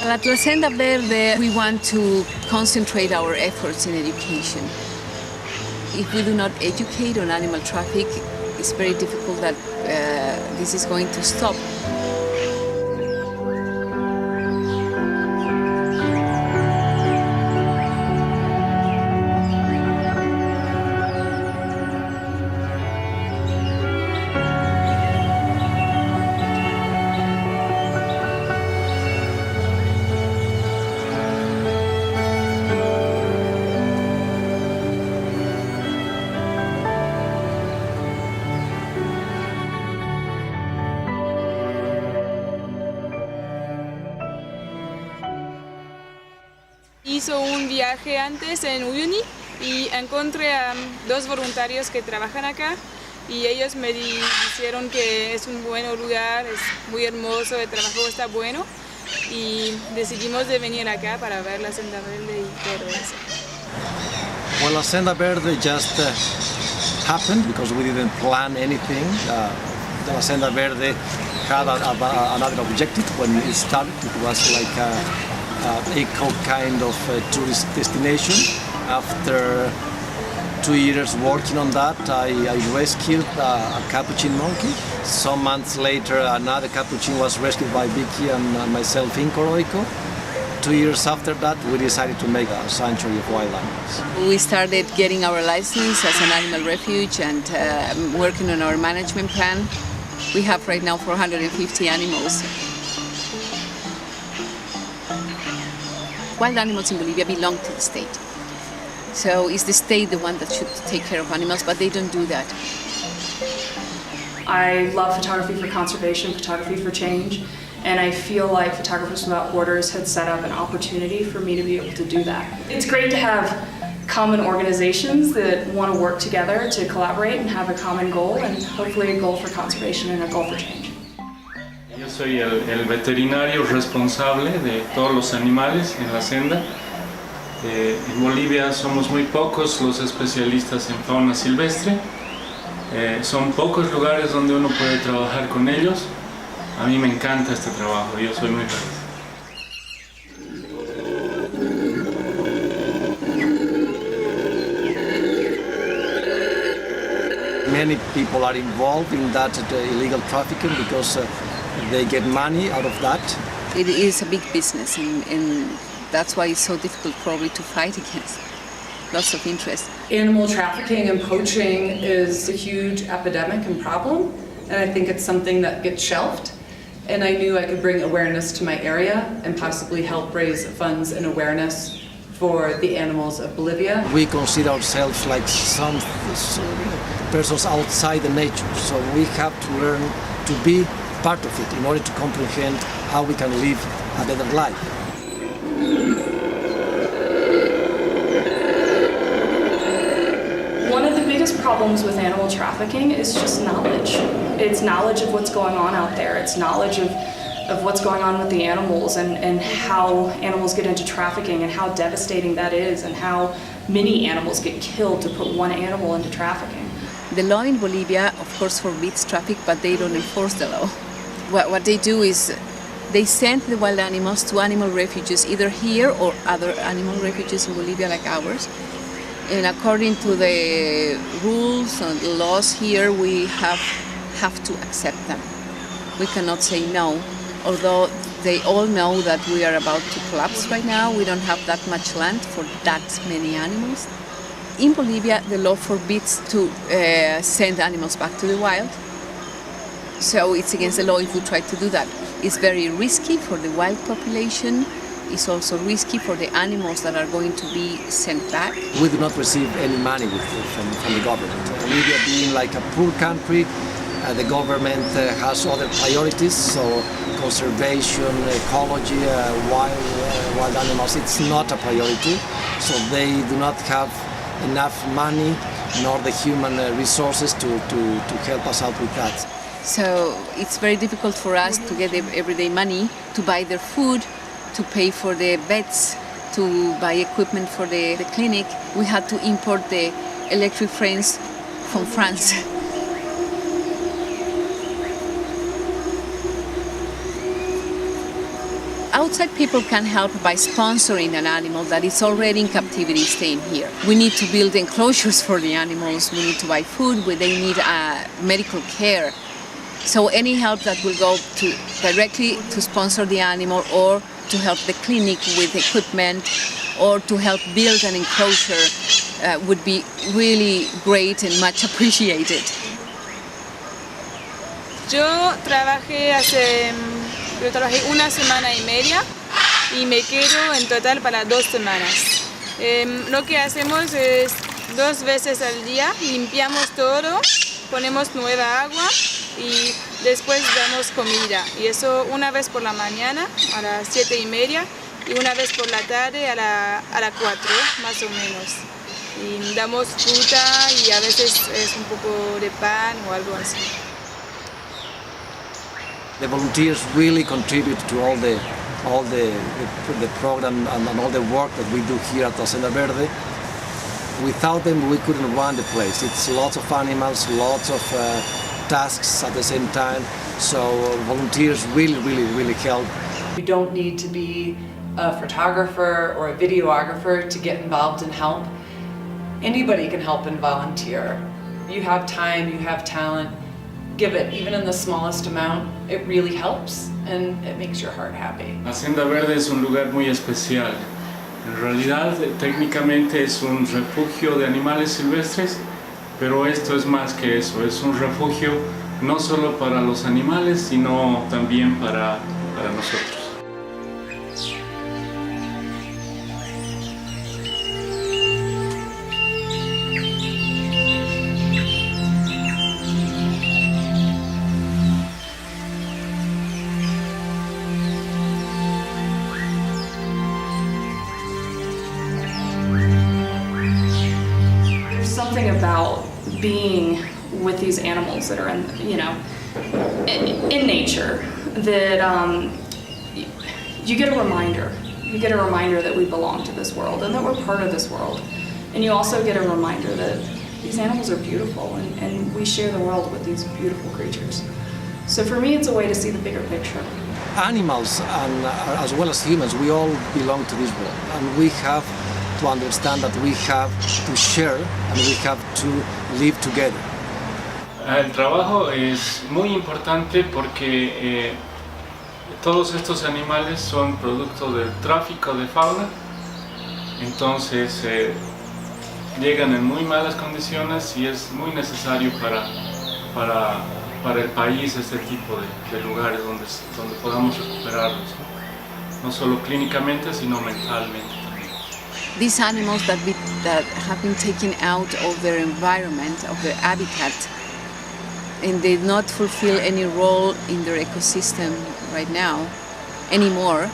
At La Senda Verde, we want to concentrate our efforts in education. If we do not educate on animal traffic, it's very difficult that this is going to stop. Hizo un viaje antes en Uyuni y encontré a dos voluntarios que trabajan acá y ellos me dijeron que es un buen lugar, es muy hermoso, el trabajo está bueno y decidimos de venir acá para ver la Senda Verde y todo eso. Well, la Senda Verde just happened because we didn't plan anything. La Senda Verde had another objective when it started. It was like eco kind of tourist destination. After 2 years working on that, I rescued a capuchin monkey. Some months later, another capuchin was rescued by Vicky and myself in Coroico. 2 years after that, we decided to make a sanctuary of wild animals. We started getting our license as an animal refuge and working on our management plan. We have right now 450 animals. Wild animals in Bolivia belong to the state. So it's the state the one that should take care of animals, but they don't do that. I love photography for conservation, photography for change, and I feel like Photographers Without Borders had set up an opportunity for me to be able to do that. It's great to have common organizations that want to work together to collaborate and have a common goal, and hopefully a goal for conservation and a goal for change. Yo soy el veterinario responsable de todos los animales en la senda. En Bolivia somos muy pocos los especialistas en fauna silvestre. Son pocos lugares donde uno puede trabajar con ellos. A mí me encanta este trabajo, yo soy muy feliz. Many people are involved in that illegal trafficking because they get money out of that. It is a big business and that's why it's so difficult probably to fight against. Lots of interest. Animal trafficking and poaching is a huge epidemic and problem, and I think it's something that gets shelved. And I knew I could bring awareness to my area and possibly help raise funds and awareness for the animals of Bolivia. We consider ourselves like some persons outside the nature, so we have to learn to be part of it in order to comprehend how we can live a better life. One of the biggest problems with animal trafficking is just knowledge. It's knowledge of what's going on out there. It's knowledge of what's going on with the animals and how animals get into trafficking and how devastating that is and how many animals get killed to put one animal into trafficking. The law in Bolivia, of course, forbids traffic, but they don't enforce the law. What they do is they send the wild animals to animal refuges, either here or other animal refuges in Bolivia like ours. And according to the rules and the laws here, we have to accept them. We cannot say no, although they all know that we are about to collapse right now. We don't have that much land for that many animals. In Bolivia, the law forbids to send animals back to the wild. So it's against the law if we try to do that. It's very risky for the wild population. It's also risky for the animals that are going to be sent back. We do not receive any money from the government. Bolivia being like a poor country, the government has other priorities, so conservation, ecology, wild animals, it's not a priority. So they do not have enough money nor the human resources to help us out with that. So it's very difficult for us to get everyday money to buy their food, to pay for the vets, to buy equipment for the clinic. We had to import the electric frames from France. outside people can help by sponsoring an animal that is already in captivity staying here. We need to build enclosures for the animals, we need to buy food, they need medical care. So any help that will go directly to sponsor the animal or to help the clinic with equipment or to help build an enclosure would be really great and much appreciated. Yo trabajé una semana y media y me quedo en total para 2 semanas. Lo que hacemos es 2 veces al día, limpiamos todo, ponemos nueva agua y después damos comida. Y eso una vez por la mañana a las 7:30 y una vez por la tarde a las 4, más o menos. Y damos fruta y a veces es un poco de pan o algo así. The volunteers really contribute to all the program and all the work that we do here at Senda Verde. Without them, we couldn't run the place. It's lots of animals, lots of tasks at the same time. So volunteers really help. You don't need to be a photographer or a videographer to get involved and help. Anybody can help and volunteer. You have time, you have talent. Give it, even in the smallest amount, it really helps and it makes your heart happy. La Senda Verde es un lugar muy especial. En realidad, técnicamente es un refugio de animales silvestres, pero esto es más que eso, es un refugio no solo para los animales, sino también para nosotros. Something about being with these animals that are in nature that you get a reminder. You get a reminder that we belong to this world and that we're part of this world. And you also get a reminder that these animals are beautiful and we share the world with these beautiful creatures. So for me, it's a way to see the bigger picture. Animals, and as well as humans, we all belong to this world, and we have to understand that we have to share and we have to live together. El trabajo es muy importante porque todos estos animales son producto del tráfico de fauna, entonces llegan en muy malas condiciones y es muy necesario para el país este tipo de lugares donde podamos recuperarlos, no solo clínicamente sino mentalmente. These animals that have been taken out of their environment, of their habitat, and they do not fulfill any role in their ecosystem right now anymore,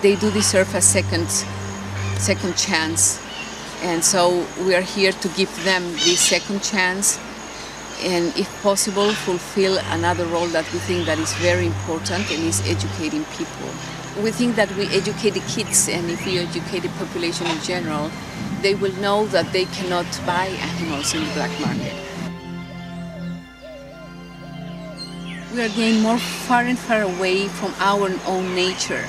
they do deserve a second chance. And so we are here to give them this second chance and, if possible, fulfill another role that we think that is very important, and is educating people. We think that we educate the kids, and if we educate the population in general, they will know that they cannot buy animals in the black market. We are getting far and far away from our own nature.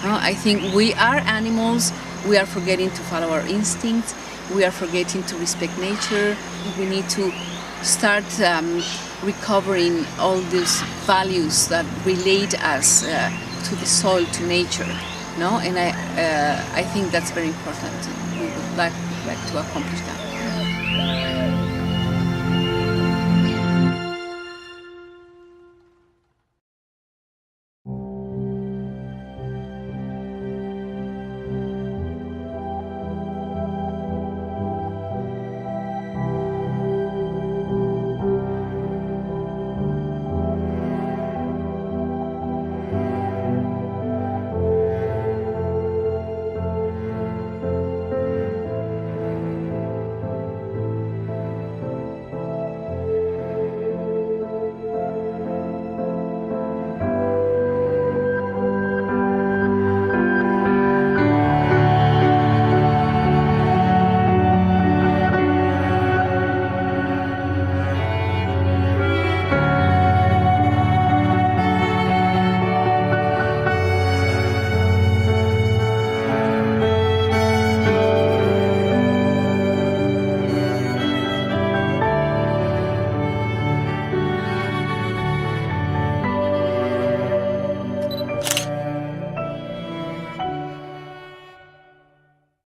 I think we are animals, we are forgetting to follow our instincts, we are forgetting to respect nature. We need to start recovering all these values that relate us to the soil, to nature, no? And I think that's very important. We would like to accomplish that.